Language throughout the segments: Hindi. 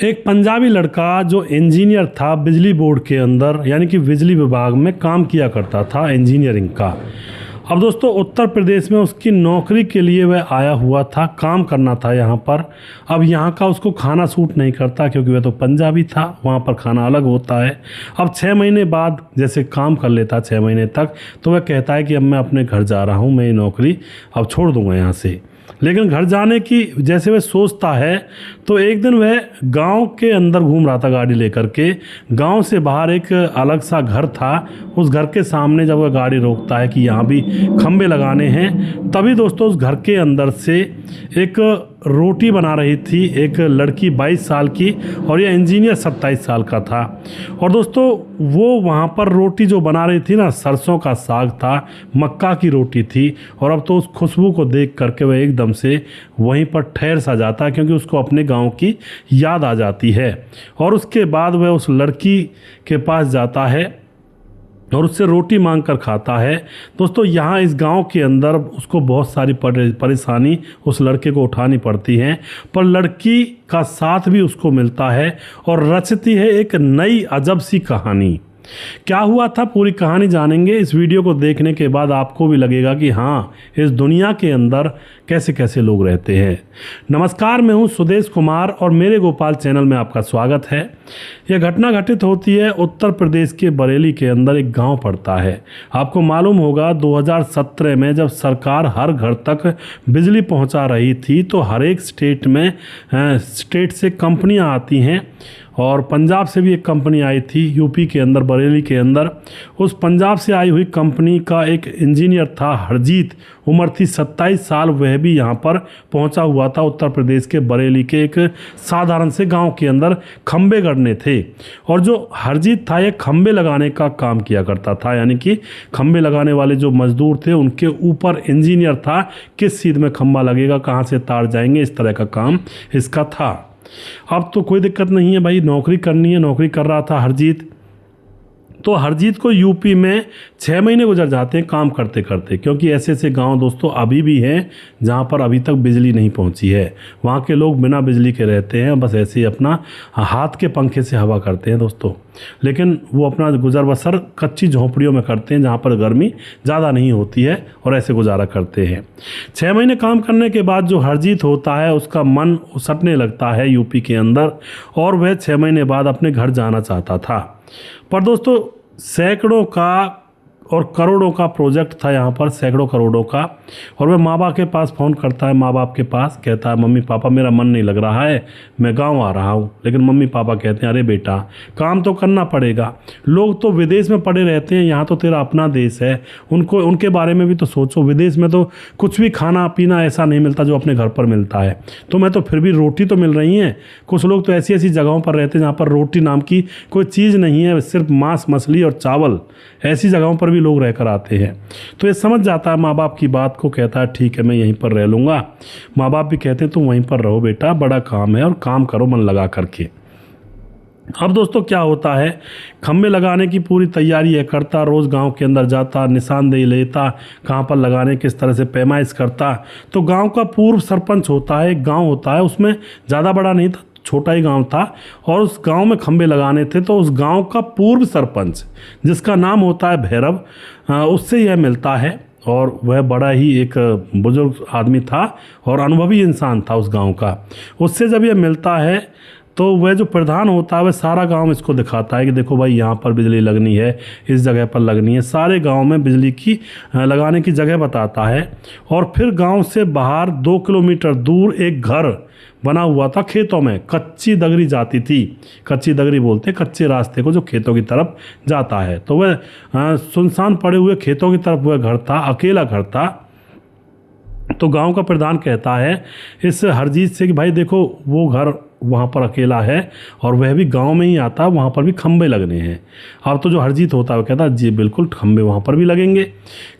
एक पंजाबी लड़का जो इंजीनियर था बिजली बोर्ड के अंदर, यानी कि बिजली विभाग में काम किया करता था इंजीनियरिंग का। अब दोस्तों उत्तर प्रदेश में उसकी नौकरी के लिए वह आया हुआ था, काम करना था यहाँ पर। अब यहाँ का उसको खाना सूट नहीं करता क्योंकि वह तो पंजाबी था, वहाँ पर खाना अलग होता है। अब 6 महीने बाद जैसे काम कर लेता 6 महीने तक, तो वह कहता है कि अब मैं अपने घर जा रहा हूँ, मैं ये नौकरी अब छोड़ दूँगा यहाँ से। लेकिन घर जाने की जैसे वह सोचता है तो एक दिन वह गांव के अंदर घूम रहा था गाड़ी लेकर के। गांव से बाहर एक अलग सा घर था, उस घर के सामने जब वह गाड़ी रोकता है कि यहाँ भी खंबे लगाने हैं, तभी दोस्तों उस घर के अंदर से एक रोटी बना रही थी एक लड़की 22 साल की, और यह इंजीनियर 27 साल का था। और दोस्तों वो वहाँ पर रोटी जो बना रही थी ना, सरसों का साग था, मक्का की रोटी थी। और अब तो उस खुशबू को देख करके वह एकदम से वहीं पर ठहर सा जाता है क्योंकि उसको अपने गांव की याद आ जाती है। और उसके बाद वह उस लड़की के पास जाता है और उससे रोटी मांग कर खाता है। दोस्तों यहाँ इस गांव के अंदर उसको बहुत सारी परेशानी उस लड़के को उठानी पड़ती हैं, पर लड़की का साथ भी उसको मिलता है और रचती है एक नई अजब सी कहानी। क्या हुआ था पूरी कहानी जानेंगे। इस वीडियो को देखने के बाद आपको भी लगेगा कि हाँ, इस दुनिया के अंदर कैसे कैसे लोग रहते हैं। नमस्कार, मैं हूं सुदेश कुमार और मेरे गोपाल चैनल में आपका स्वागत है। यह घटना घटित होती है उत्तर प्रदेश के बरेली के अंदर, एक गांव पड़ता है। आपको मालूम होगा 2017 में जब सरकार हर घर तक बिजली पहुंचा रही थी तो हर एक स्टेट से कंपनियां आती हैं, और पंजाब से भी एक कंपनी आई थी यूपी के अंदर, बरेली के अंदर। उस पंजाब से आई हुई कंपनी का एक इंजीनियर था हरजीत, उम्र थी 27 साल। वह भी यहाँ पर पहुँचा हुआ था उत्तर प्रदेश के बरेली के एक साधारण से गांव के अंदर खंबे गढ़ने थे। और जो हरजीत था ये खंबे लगाने का काम किया करता था, यानी कि खंबे लगाने वाले जो मजदूर थे उनके ऊपर इंजीनियर था, किस चीज़ में खंबा लगेगा, कहाँ से तार जाएंगे, इस तरह का काम इसका था। अब तो कोई दिक्कत नहीं है भाई, नौकरी करनी है, नौकरी कर रहा था हरजीत। तो हरजीत को यूपी में 6 महीने गुजर जाते हैं काम करते करते, क्योंकि ऐसे ऐसे गांव दोस्तों अभी भी हैं जहां पर अभी तक बिजली नहीं पहुंची है। वहां के लोग बिना बिजली के रहते हैं, बस ऐसे ही अपना हाथ के पंखे से हवा करते हैं दोस्तों। लेकिन वो अपना गुजर बसर कच्ची झोंपड़ियों में करते हैं जहाँ पर गर्मी ज़्यादा नहीं होती है, और ऐसे गुजारा करते हैं। 6 महीने काम करने के बाद जो हरजीत होता है उसका मन उसटने लगता है यूपी के अंदर, और वह 6 महीने बाद अपने घर जाना चाहता था। पर दोस्तों सैकड़ों का और करोड़ों का प्रोजेक्ट था यहाँ पर, सैकड़ों करोड़ों का। और वह माँ बाप के पास फ़ोन करता है, माँ बाप के पास कहता है, मम्मी पापा मेरा मन नहीं लग रहा है, मैं गांव आ रहा हूँ। लेकिन मम्मी पापा कहते हैं, अरे बेटा काम तो करना पड़ेगा, लोग तो विदेश में पड़े रहते हैं, यहाँ तो तेरा अपना देश है, उनके बारे में भी तो सोचो। विदेश में तो कुछ भी खाना पीना ऐसा नहीं मिलता जो अपने घर पर मिलता है, तुम्हें तो फिर भी रोटी तो मिल रही है। कुछ लोग तो ऐसी ऐसी जगहों पर रहते हैं जहाँ पर रोटी नाम की कोई चीज़ नहीं है, सिर्फ मांस मछली और चावल, ऐसी जगहों पर भी लोग रहकर आते हैं। तो ये समझ जाता है माँ बाप की बात को, कहता है ठीक है मैं यहीं पर रह लूँगा। माँ बाप भी कहते हैं तुम वहीं पर रहो बेटा, बड़ा काम है और काम करो मन लगा करके। अब दोस्तों क्या होता है, खंबे लगाने की पूरी तैयारी है करता, रोज़ गांव के अंदर जाता, निशानदेही लेता, कहाँ पर लगाने किस तरह से पैमाइश करता। तो गांव का पूर्व सरपंच होता है, एक गांव होता है, उसमें ज़्यादा बड़ा नहीं था, छोटा ही गांव था, और उस गांव में खंबे लगाने थे। तो उस गांव का पूर्व सरपंच जिसका नाम होता है भैरव, उससे यह मिलता है, और वह बड़ा ही एक बुजुर्ग आदमी था और अनुभवी इंसान था उस गांव का। उससे जब यह मिलता है तो वह जो प्रधान होता है वह सारा गांव इसको दिखाता है कि देखो भाई यहाँ पर बिजली लगनी है, इस जगह पर लगनी है, सारे गांव में बिजली की लगाने की जगह बताता है। और फिर गांव से बाहर 2 किलोमीटर दूर एक घर बना हुआ था खेतों में, कच्ची दगरी जाती थी, कच्ची दगरी बोलते कच्चे रास्ते को जो खेतों की तरफ जाता है। तो वह सुनसान पड़े हुए खेतों की तरफ वह घर था, अकेला घर था। तो गांव का प्रधान कहता है इस हरजीत से कि भाई देखो वो घर वहाँ पर अकेला है और वह भी गांव में ही आता है, वहाँ पर भी खंबे लगने हैं। अब तो जो हरजीत होता है वो कहता है जी बिल्कुल खंबे वहाँ पर भी लगेंगे,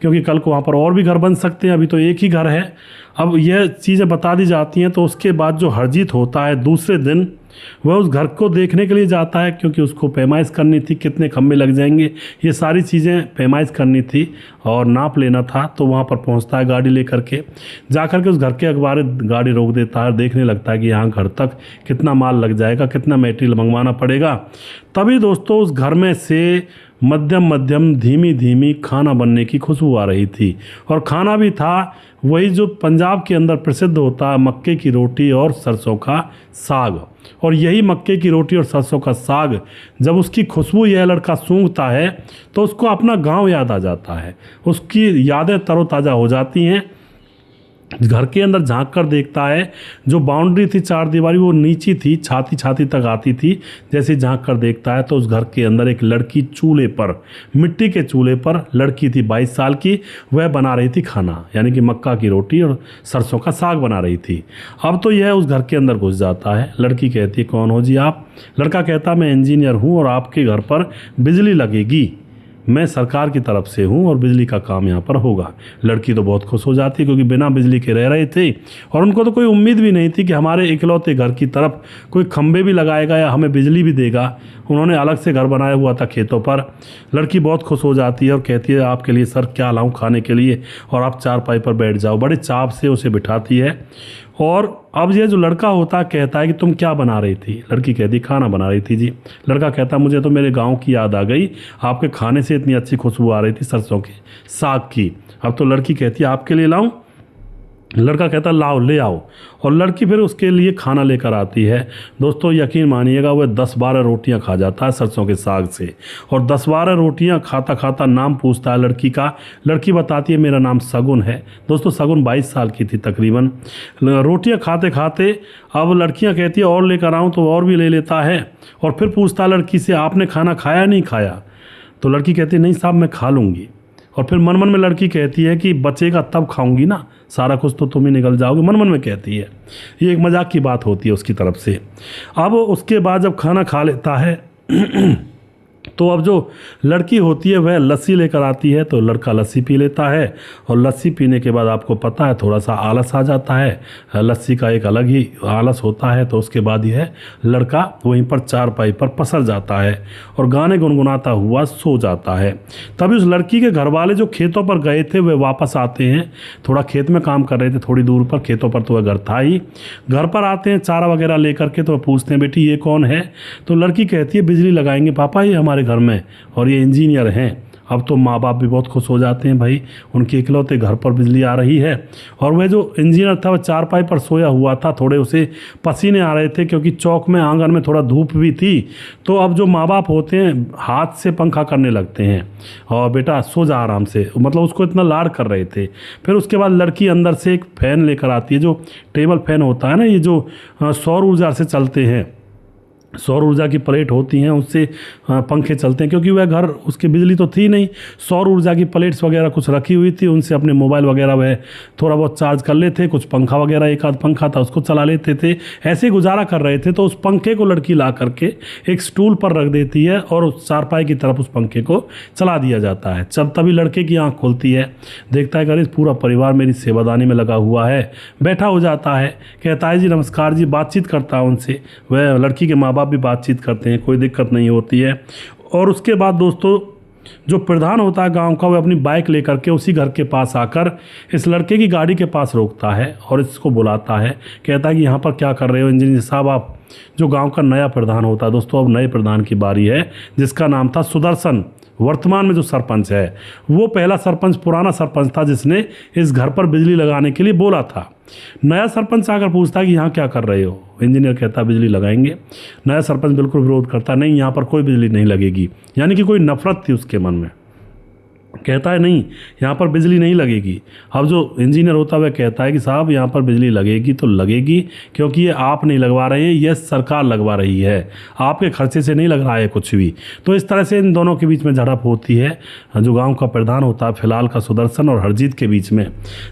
क्योंकि कल को वहाँ पर और भी घर बन सकते हैं, अभी तो एक ही घर है। अब यह चीज़ें बता दी जाती हैं। तो उसके बाद जो हरजीत होता है दूसरे दिन वह उस घर को देखने के लिए जाता है क्योंकि उसको पैमाइश करनी थी कितने खंभे लग जाएंगे, ये सारी चीज़ें पैमाइश करनी थी और नाप लेना था। तो वहाँ पर पहुँचता है गाड़ी लेकर के, जा कर के उस घर के अखबार गाड़ी रोक देता है, देखने लगता है कि यहाँ घर तक कितना माल लग जाएगा, कितना मटेरियल मंगवाना पड़ेगा। तभी दोस्तों उस घर में से मध्यम मध्यम धीमी धीमी खाना बनने की खुशबू आ रही थी, और खाना भी था वही जो पंजाब के अंदर प्रसिद्ध होता है, मक्के की रोटी और सरसों का साग। और यही मक्के की रोटी और सरसों का साग जब उसकी खुशबू यह लड़का सूंघता है तो उसको अपना गांव याद आ जाता है, उसकी यादें तरोताज़ा हो जाती हैं। घर के अंदर झांक कर देखता है, जो बाउंड्री थी चार दीवारी वो नीची थी, छाती छाती तक आती थी। जैसे झांक कर देखता है तो उस घर के अंदर एक लड़की चूल्हे पर, मिट्टी के चूल्हे पर लड़की थी 22 साल की, वह बना रही थी खाना, यानी कि मक्का की रोटी और सरसों का साग बना रही थी। अब तो यह उस घर के अंदर घुस जाता है। लड़की कहती है कौन हो जी आप? लड़का कहता मैं इंजीनियर हूँ और आपके घर पर बिजली लगेगी, मैं सरकार की तरफ से हूँ और बिजली का काम यहाँ पर होगा। लड़की तो बहुत खुश हो जाती है क्योंकि बिना बिजली के रह रहे थे और उनको तो कोई उम्मीद भी नहीं थी कि हमारे इकलौते घर की तरफ कोई खंभे भी लगाएगा या हमें बिजली भी देगा। उन्होंने अलग से घर बनाया हुआ था खेतों पर। लड़की बहुत खुश हो जाती है और कहती है आपके लिए सर क्या लाऊं खाने के लिए, और आप चारपाई पर बैठ जाओ। बड़े चाव से उसे बिठाती है। और अब ये जो लड़का होता है कहता है कि तुम क्या बना रही थी? लड़की कहती खाना बना रही थी जी। लड़का कहता मुझे तो मेरे गांव की याद आ गई, आपके खाने से इतनी अच्छी खुशबू आ रही थी सरसों के साग की। अब तो लड़की कहती है आपके लिए लाऊं? लड़का कहता लाओ, ले आओ। और लड़की फिर उसके लिए खाना लेकर आती है। दोस्तों यकीन मानिएगा वह 10-12 रोटियां खा जाता है सरसों के साग से, और 10-12 रोटियां खाता खाता नाम पूछता है लड़की का। लड़की बताती है मेरा नाम सगुन है। दोस्तों सगुन 22 साल की थी तकरीबन। रोटियां खाते खाते अब लड़कियां कहती है और लेकर आऊँ, तो और भी ले लेता है। और फिर पूछता है लड़की से आपने खाना खाया नहीं खाया? तो लड़की कहती है नहीं साहब मैं खा लूँगी। और फिर मन मन में लड़की कहती है कि बचेगा तब खाऊंगी ना, सारा कुछ तो तुम ही निकल जाओगे, मन मन में कहती है। ये एक मजाक की बात होती है उसकी तरफ से। अब उसके बाद जब खाना खा लेता है तो अब जो लड़की होती है वह लस्सी लेकर आती है, तो लड़का लस्सी पी लेता है। और लस्सी पीने के बाद आपको पता है थोड़ा सा आलस आ जाता है, लस्सी का एक अलग ही आलस होता है। तो उसके बाद यह लड़का वहीं पर चारपाई पर पसर जाता है और गाने गुनगुनाता हुआ सो जाता है। तभी उस लड़की के घर वाले जो खेतों पर गए थे वे वापस आते हैं। थोड़ा खेत में काम कर रहे थे थोड़ी दूर पर, खेतों पर तो वह घर था ही। घर पर आते हैं चारा वगैरह लेकर के, तो पूछते हैं बेटी ये कौन है? तो लड़की कहती है बिजली लगाएंगे पापा ये हमारे घर में, और ये इंजीनियर हैं। अब तो माँ बाप भी बहुत खुश हो जाते हैं, भाई उनके इकलौते घर पर बिजली आ रही है। और वह जो इंजीनियर था वह चारपाई पर सोया हुआ था, थोड़े उसे पसीने आ रहे थे क्योंकि चौक में आंगन में थोड़ा धूप भी थी। तो अब जो माँ बाप होते हैं हाथ से पंखा करने लगते हैं और बेटा सो जा आराम से, मतलब उसको इतना लाड कर रहे थे। फिर उसके बाद लड़की अंदर से एक फ़ैन लेकर आती है, जो टेबल फ़ैन होता है ना, ये जो सौर ऊर्जा से चलते हैं, सौर ऊर्जा की प्लेट होती हैं उससे पंखे चलते हैं। क्योंकि वह घर उसकी बिजली तो थी नहीं, सौर ऊर्जा की प्लेट्स वगैरह कुछ रखी हुई थी, उनसे अपने मोबाइल वगैरह वह थोड़ा बहुत चार्ज कर लेते, कुछ पंखा वगैरह एक आध पंखा था उसको चला लेते थे, ऐसे ही गुजारा कर रहे थे। तो उस पंखे को लड़की ला करके एक स्टूल पर रख देती है और उस चारपाई की तरफ उस पंखे को चला दिया जाता है। जब तभी लड़के की आँख खुलती है, देखता है कि अरे पूरा परिवार मेरी सेवादानी में लगा हुआ है। बैठा हो जाता है, कहता है जी नमस्कार जी, बातचीत करता है उनसे। वह लड़की के माँ बाप भी बातचीत करते हैं, कोई दिक्कत नहीं होती है। और उसके बाद दोस्तों जो प्रधान होता है गांव का, वह अपनी बाइक लेकर के उसी घर के पास आकर इस लड़के की गाड़ी के पास रोकता है और इसको बुलाता है। कहता है कि यहाँ पर क्या कर रहे हो इंजीनियर साहब आप? जो गांव का नया प्रधान होता है दोस्तों, अब नए प्रधान की बारी है, जिसका नाम था सुदर्शन। वर्तमान में जो सरपंच है वो पहला सरपंच, पुराना सरपंच था जिसने इस घर पर बिजली लगाने के लिए बोला था। नया सरपंच आकर पूछता है कि यहाँ क्या कर रहे हो? इंजीनियर कहता है बिजली लगाएंगे। नया सरपंच बिल्कुल विरोध करता, नहीं यहाँ पर कोई बिजली नहीं लगेगी, यानी कि कोई नफरत थी उसके मन में। कहता है नहीं यहाँ पर बिजली नहीं लगेगी। अब जो इंजीनियर होता है वह कहता है कि साहब यहाँ पर बिजली लगेगी तो लगेगी, क्योंकि ये आप नहीं लगवा रहे हैं, ये सरकार लगवा रही है, आपके खर्चे से नहीं लग रहा है कुछ भी। तो इस तरह से इन दोनों के बीच में झड़प होती है। जो गांव का प्रधान होता है फिलहाल का सुदर्शन और हरजीत के बीच में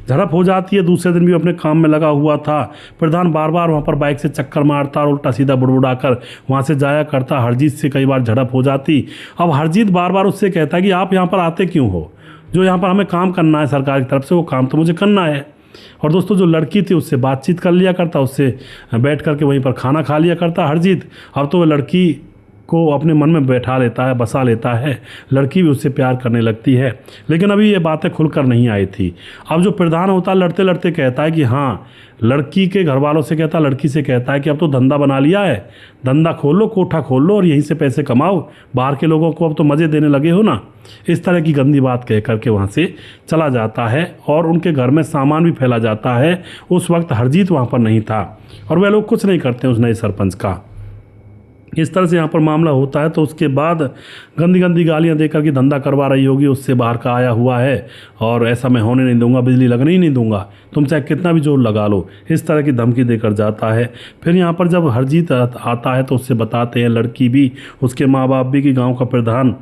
झड़प हो जाती है। दूसरे दिन भी अपने काम में लगा हुआ था। प्रधान बार बार वहाँ पर बाइक से चक्कर मारता और उल्टा सीधा बुड़बुड़ा कर वहाँ से जाया करता। हरजीत से कई बार झड़प हो जाती। अब हरजीत बार बार उससे कहता है कि आप यहाँ पर आते क्यों हो? जो यहाँ पर हमें काम करना है सरकार की तरफ से, वो काम तो मुझे करना है। और दोस्तों जो लड़की थी उससे बातचीत कर लिया करता, उससे बैठ करके वहीं पर खाना खा लिया करता हरजीत। अब तो वह लड़की को अपने मन में बैठा लेता है, बसा लेता है, लड़की भी उससे प्यार करने लगती है। लेकिन अभी ये बातें खुलकर नहीं आई थी। अब जो प्रधान होता है लड़ते लड़ते कहता है कि हाँ, लड़की के घर वालों से कहता, लड़की से कहता है कि अब तो धंधा बना लिया है, धंधा खोल लो, कोठा खोल लो और यहीं से पैसे कमाओ, बाहर के लोगों को अब तो मज़े देने लगे हो ना। इस तरह की गंदी बात कह करके वहाँ से चला जाता है और उनके घर में सामान भी फैला जाता है। उस वक्त हरजीत वहाँ पर नहीं था और वह लोग कुछ नहीं करते उस नए सरपंच का। इस तरह से यहाँ पर मामला होता है। तो उसके बाद गंदी गंदी गालियाँ देकर के धंधा करवा रही होगी, उससे बाहर का आया हुआ है और ऐसा मैं होने नहीं दूंगा, बिजली लगने ही नहीं दूंगा, तुम चाहे कितना भी जोर लगा लो, इस तरह की धमकी देकर जाता है। फिर यहाँ पर जब हरजीत आता है तो उससे बताते हैं लड़की भी, उसके माँ बाप भी कि गाँव का प्रधान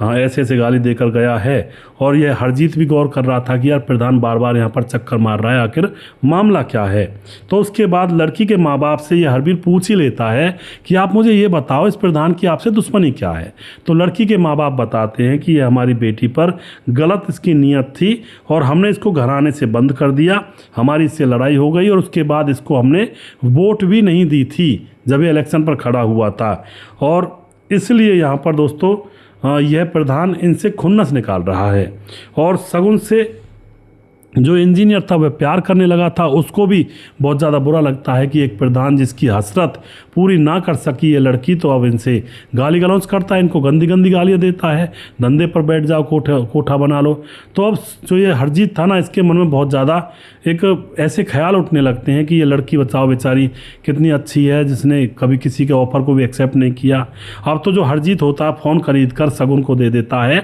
ऐसे ऐसे गाली देकर गया है। और यह हरजीत भी गौर कर रहा था कि यार प्रधान बार बार यहाँ पर चक्कर मार रहा है, आखिर मामला क्या है। तो उसके बाद लड़की के माँ बाप से यह हरवीर पूछ ही लेता है कि आप मुझे ये बताओ इस प्रधान की आपसे दुश्मनी क्या है। तो लड़की के माँ बाप बताते हैं कि यह हमारी बेटी पर गलत इसकी नीयत थी और हमने इसको घर आने से बंद कर दिया, हमारी इससे लड़ाई हो गई और उसके बाद इसको हमने वोट भी नहीं दी थी जब ये इलेक्शन पर खड़ा हुआ था। और इसलिए यहाँ पर दोस्तों यह प्रधान इनसे खुन्नस निकाल रहा है। और शगुन से जो इंजीनियर था वह प्यार करने लगा था, उसको भी बहुत ज़्यादा बुरा लगता है कि एक प्रधान जिसकी हसरत पूरी ना कर सकी ये लड़की, तो अब इनसे गाली गलौज करता है, इनको गंदी गंदी गालियाँ देता है, धंधे पर बैठ जाओ, कोठा बना लो। तो अब जो ये हरजीत था ना, इसके मन में बहुत ज़्यादा एक ऐसे ख्याल उठने लगते हैं कि ये लड़की बताओ बेचारी कितनी अच्छी है, जिसने कभी किसी के ऑफ़र को भी एक्सेप्ट नहीं किया। अब तो जो हरजीत होता है फ़ोन खरीद कर शगुन को दे देता है।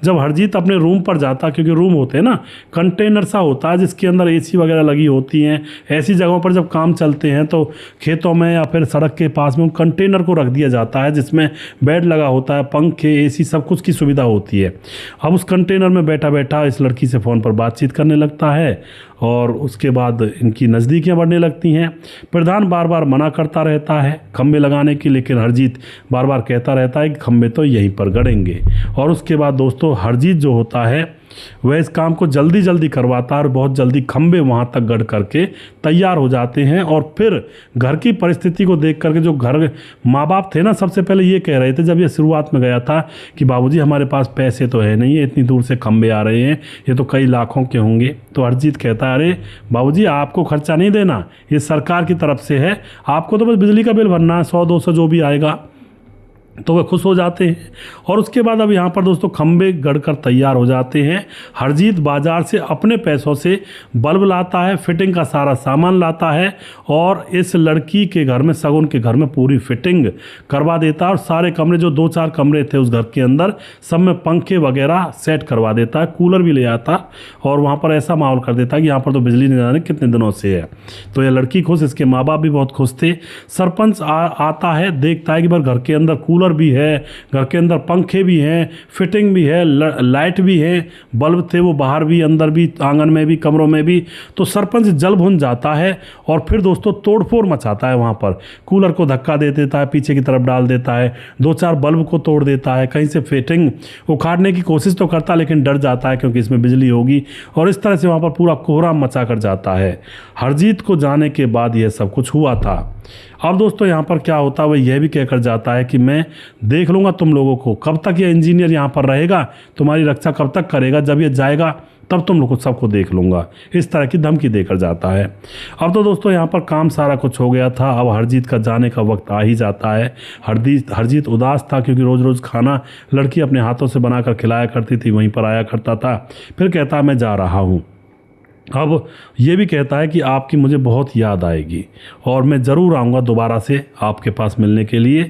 जब हरजीत अपने रूम पर जाता, क्योंकि रूम होते हैं ना कंटेनर सा होता है जिसके अंदर एसी वगैरह लगी होती हैं, ऐसी जगहों पर जब काम चलते हैं तो खेतों में या फिर सड़क के पास में कंटेनर को रख दिया जाता है जिसमें बेड लगा होता है, पंखे, एसी, सब कुछ की सुविधा होती है। अब उस कंटेनर में बैठा बैठा इस लड़की से फ़ोन पर बातचीत करने लगता है और उसके बाद इनकी नज़दीकियाँ बढ़ने लगती हैं। प्रधान बार बार मना करता रहता है खंबे लगाने की, लेकिन हरजीत बार बार कहता रहता है कि खंबे तो यहीं पर गड़ेंगे। और उसके बाद दोस्तों हरजीत जो होता है वह इस काम को जल्दी जल्दी करवाता है और बहुत जल्दी खंबे वहाँ तक गढ़ करके तैयार हो जाते हैं। और फिर घर की परिस्थिति को देख करके जो घर माँ बाप थे ना, सबसे पहले ये कह रहे थे जब ये शुरुआत में गया था कि बाबूजी हमारे पास पैसे तो है नहीं है, इतनी दूर से खंबे आ रहे हैं, ये तो कई लाखों के होंगे। तो हरजीत कहता है अरे बाबूजी आपको खर्चा नहीं देना, ये सरकार की तरफ से है, आपको तो बस बिजली का बिल भरना है, 100-200 जो भी आएगा। तो वे खुश हो जाते हैं। और उसके बाद अब यहाँ पर दोस्तों खंबे गढ़कर तैयार हो जाते हैं। हरजीत बाज़ार से अपने पैसों से बल्ब लाता है, फिटिंग का सारा सामान लाता है और इस लड़की के घर में, शगुन के घर में पूरी फिटिंग करवा देता है। और सारे कमरे, जो 2-4 कमरे थे उस घर के अंदर, सब में पंखे वगैरह सेट करवा देता है, कूलर भी ले आता और वहाँ पर ऐसा माहौल कर देता है कि यहाँ पर तो बिजली नहीं जाने कितने दिनों से है। तो ये लड़की खुश, इसके माँ बाप भी बहुत खुश थे। सरपंच आता है, देखता है कि भाई घर के अंदर कूलर भी है, घर के अंदर पंखे भी हैं, फिटिंग भी है, लाइट भी है, बल्ब थे वो बाहर भी, अंदर भी, आंगन में भी, कमरों में भी। तो सरपंच जल भुन जाता है और फिर दोस्तों तोड़फोड़ मचाता है। वहाँ पर कूलर को धक्का दे देता है, पीछे की तरफ डाल देता है, 2-4 बल्ब को तोड़ देता है, कहीं से फिटिंग उखाड़ने की कोशिश तो करता लेकिन डर जाता है क्योंकि इसमें बिजली होगी। और इस तरह से वहाँ पर पूरा कोहराम मचा कर जाता है। हरजीत को जाने के बाद यह सब कुछ हुआ था। अब दोस्तों यहाँ पर क्या होता है, वह यह भी कहकर जाता है कि मैं देख लूँगा तुम लोगों को, कब तक ये इंजीनियर यहाँ पर रहेगा, तुम्हारी रक्षा कब तक करेगा, जब ये जाएगा तब तुम लोग को सबको देख लूँगा। इस तरह की धमकी देकर जाता है। अब तो दोस्तों यहाँ पर काम सारा कुछ हो गया था। अब हरजीत का जाने का वक्त आ ही जाता है। हरजीत उदास था क्योंकि रोज़ रोज़ खाना लड़की अपने हाथों से बनाकर खिलाया करती थी, वहीं पर आया करता था। फिर कहता मैं जा रहा हूँ। अब ये भी कहता है कि आपकी मुझे बहुत याद आएगी और मैं ज़रूर आऊँगा दोबारा से आपके पास मिलने के लिए।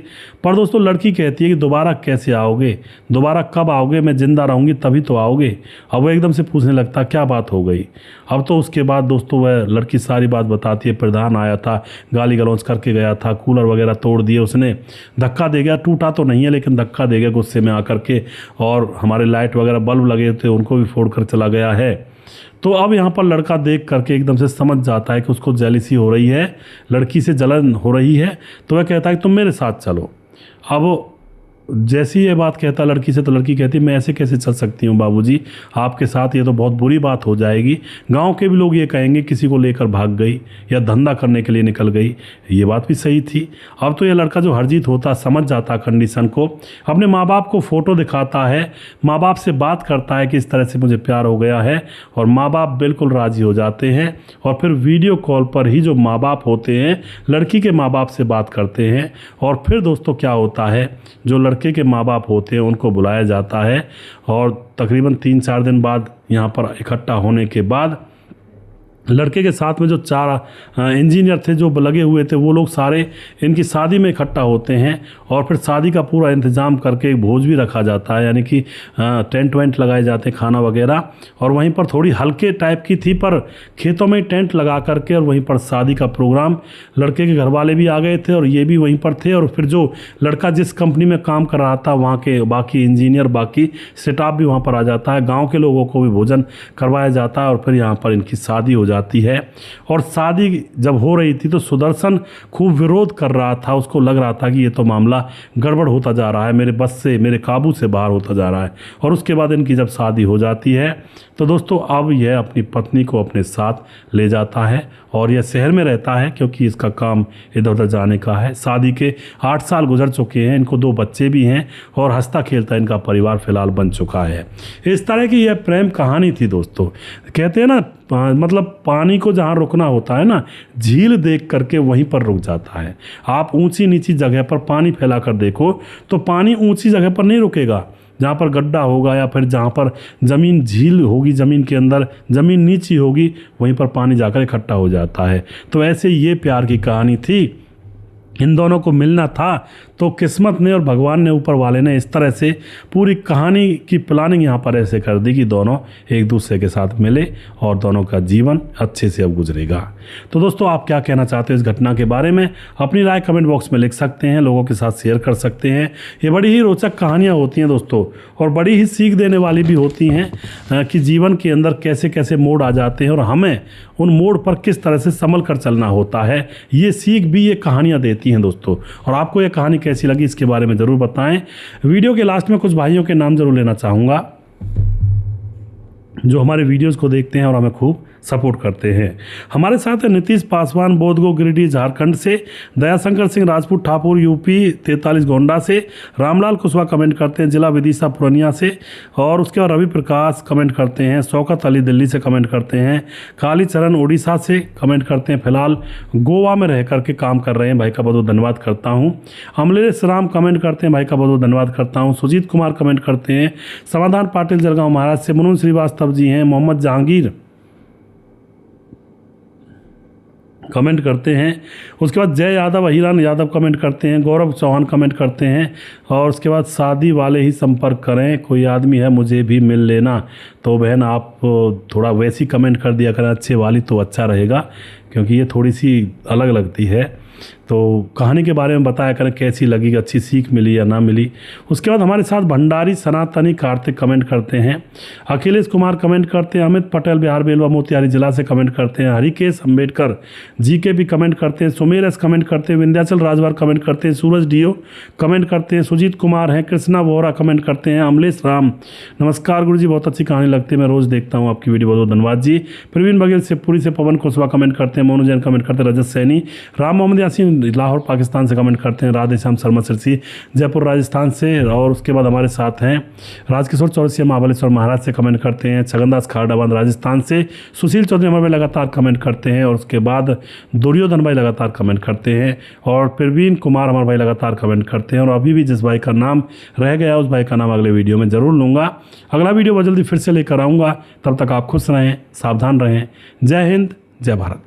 पर दोस्तों लड़की कहती है कि दोबारा कैसे आओगे, दोबारा कब आओगे, मैं ज़िंदा रहूँगी तभी तो आओगे। अब वो एकदम से पूछने लगता क्या बात हो गई। अब तो उसके बाद दोस्तों वह लड़की सारी बात बताती है। प्रधान आया था, गाली गलौज करके गया था, कूलर वगैरह तोड़ दिए उसने, धक्का दे गया, टूटा तो नहीं है लेकिन धक्का दे गया गुस्से में आकर के, और हमारे लाइट वगैरह बल्ब लगे थे उनको भी फोड़ कर चला गया है। तो अब यहाँ पर लड़का देख करके एकदम से समझ जाता है कि उसको जेलिसी हो रही है, लड़की से जलन हो रही है। तो वह कहता है कि तुम मेरे साथ चलो। अब जैसी ये बात कहता लड़की से, तो लड़की कहती मैं ऐसे कैसे चल सकती हूँ बाबूजी आपके साथ, ये तो बहुत बुरी बात हो जाएगी। गांव के भी लोग ये कहेंगे किसी को लेकर भाग गई या धंधा करने के लिए निकल गई। ये बात भी सही थी। अब तो ये लड़का जो हरजीत होता समझ जाता कंडीशन को, अपने माँ बाप को फ़ोटो दिखाता है, माँ बाप से बात करता है कि इस तरह से मुझे प्यार हो गया है, और माँ बाप बिल्कुल राज़ी हो जाते हैं। और फिर वीडियो कॉल पर ही जो माँ बाप होते हैं लड़की के माँ बाप से बात करते हैं। और फिर दोस्तों क्या होता है, जो लड़के के माँ बाप होते हैं उनको बुलाया जाता है, और तकरीबन 3-4 दिन बाद यहाँ पर इकट्ठा होने के बाद लड़के के साथ में जो 4 इंजीनियर थे जो लगे हुए थे, वो लोग सारे इनकी शादी में इकट्ठा होते हैं। और फिर शादी का पूरा इंतज़ाम करके एक भोज भी रखा जाता है, यानी कि टेंट वेंट लगाए जाते हैं, खाना वगैरह। और वहीं पर थोड़ी हल्के टाइप की थी, पर खेतों में टेंट लगा करके और वहीं पर शादी का प्रोग्राम। लड़के के घर वाले भी आ गए थे और ये भी वहीं पर थे। और फिर जो लड़का जिस कंपनी में काम कर रहा था, वहाँ के बाकी इंजीनियर, बाकी स्टाफ भी वहाँ पर आ जाता है। गाँव के लोगों को भी भोजन करवाया जाता है और फिर यहाँ पर इनकी शादी हो जाती है। और शादी जब हो रही थी तो सुदर्शन खूब विरोध कर रहा था, उसको लग रहा था कि ये तो मामला गड़बड़ होता जा रहा है, मेरे बस से, मेरे काबू से बाहर होता जा रहा है। और उसके बाद इनकी जब शादी हो जाती है तो दोस्तों अब यह अपनी पत्नी को अपने साथ ले जाता है और यह शहर में रहता है क्योंकि इसका काम इधर उधर जाने का है। शादी के 8 साल गुजर चुके हैं, इनको 2 बच्चे भी हैं और हंसता खेलता इनका परिवार फिलहाल बन चुका है। इस तरह की यह प्रेम कहानी थी दोस्तों। कहते हैं ना, मतलब पानी को जहाँ रुकना होता है ना, झील देख करके वहीं पर रुक जाता है। आप ऊंची नीची जगह पर पानी फैला कर देखो तो पानी ऊंची जगह पर नहीं रुकेगा, जहाँ पर गड्ढा होगा या फिर जहाँ पर ज़मीन झील होगी, ज़मीन के अंदर ज़मीन नीची होगी, वहीं पर पानी जाकर इकट्ठा हो जाता है। तो ऐसे ये प्यार की कहानी थी। इन दोनों को मिलना था तो किस्मत ने और भगवान ने, ऊपर वाले ने इस तरह से पूरी कहानी की प्लानिंग यहाँ पर ऐसे कर दी कि दोनों एक दूसरे के साथ मिले और दोनों का जीवन अच्छे से अब गुजरेगा। तो दोस्तों आप क्या कहना चाहते हो इस घटना के बारे में, अपनी राय कमेंट बॉक्स में लिख सकते हैं, लोगों के साथ शेयर कर सकते हैं। ये बड़ी ही रोचक कहानियाँ होती हैं दोस्तों, और बड़ी ही सीख देने वाली भी होती हैं कि जीवन के अंदर कैसे कैसे मोड़ आ जाते हैं और हमें उन मोड़ पर किस तरह से संभल कर चलना होता है। ये सीख भी ये कहानियाँ देती हैं दोस्तों। और आपको ये कहानी कैसी लगी इसके बारे में ज़रूर बताएं। वीडियो के लास्ट में कुछ भाइयों के नाम ज़रूर लेना चाहूँगा जो हमारे वीडियोस को देखते हैं और हमें खूब सपोर्ट करते हैं। हमारे साथ है नीतीश पासवान, बोधगो गिरिडीह झारखंड से, दयाशंकर सिंह राजपूत ठाकुर यूपी 43 गोंडा से, रामलाल कुशवाहा कमेंट करते हैं जिला विदिशा पूर्णिया से, और उसके बाद रवि प्रकाश कमेंट करते हैं, शौकत अली दिल्ली से कमेंट करते हैं, कालीचरण उड़ीसा से कमेंट करते हैं, फिलहाल गोवा में रह करके काम कर रहे हैं, भाई का बहुत धन्यवाद करता हूँ। अमलेश राम कमेंट करते हैं, भाई का बहुत धन्यवाद करता हूँ। सुजीत कुमार कमेंट करते हैं, समाधान पाटिल जलगांव महाराष्ट्र से, मनोज श्रीवास्तव जी हैं, मोहम्मद जहांगीर कमेंट करते हैं, उसके बाद जय यादव, अहिरान यादव कमेंट करते हैं, गौरव चौहान कमेंट करते हैं, और उसके बाद शादी वाले ही संपर्क करें, कोई आदमी है मुझे भी मिल लेना। तो बहन आप थोड़ा वैसी कमेंट कर दिया करें, अच्छे वाली, तो अच्छा रहेगा, क्योंकि ये थोड़ी सी अलग लगती है। तो कहानी के बारे में बताया करें कैसी लगी, अच्छी सीख मिली या ना मिली। उसके बाद हमारे साथ भंडारी सनातनी कार्तिक कमेंट करते हैं, अखिलेश कुमार कमेंट करते हैं, अमित पटेल बिहार बेलवा मोतिहारी जिला से कमेंट करते हैं, हरिकेश अम्बेडकर जी के भी कमेंट करते हैं, सुमेर एस कमेंट करते हैं, विंध्याचल राजवार कमेंट करते हैं, सूरज डीओ कमेंट करते हैं, सुजीत कुमार हैं, कृष्णा वोहरा कमेंट करते हैं, अमलेश राम नमस्कार गुरु जी, बहुत अच्छी कहानी लगती है, मैं रोज़ देखता हूँ आपकी वीडियो, बहुत बहुत धन्यवाद जी। प्रवीण बघेल शिवपुरी से पवन कुशवाहा कमेंट करते हैं, मोनू जैन कमेंट करते हैं, रजत सैनी, राम मोहम्मद यासीन लाहौर पाकिस्तान से कमेंट करते हैं, राधे श्याम शर्मा सिरसी जयपुर राजस्थान से, और उसके बाद हमारे साथ हैं राजकिशोर चौरसिया महाबलेश्वर महाराज से कमेंट करते हैं, छगनदास खारडाबाद राजस्थान से, सुशील चौधरी हमारे भाई लगातार कमेंट करते हैं, और उसके बाद दुर्योधन भाई लगातार कमेंट करते हैं, और प्रवीण कुमार हमारे भाई लगातार कमेंट करते हैं। और अभी भी जिस भाई का नाम रह गया उस भाई का नाम अगले वीडियो में ज़रूर लूँगा। अगला वीडियो बहुत जल्दी फिर से लेकर आऊँगा, तब तक आप खुश रहें, सावधान रहें। जय हिंद, जय भारत।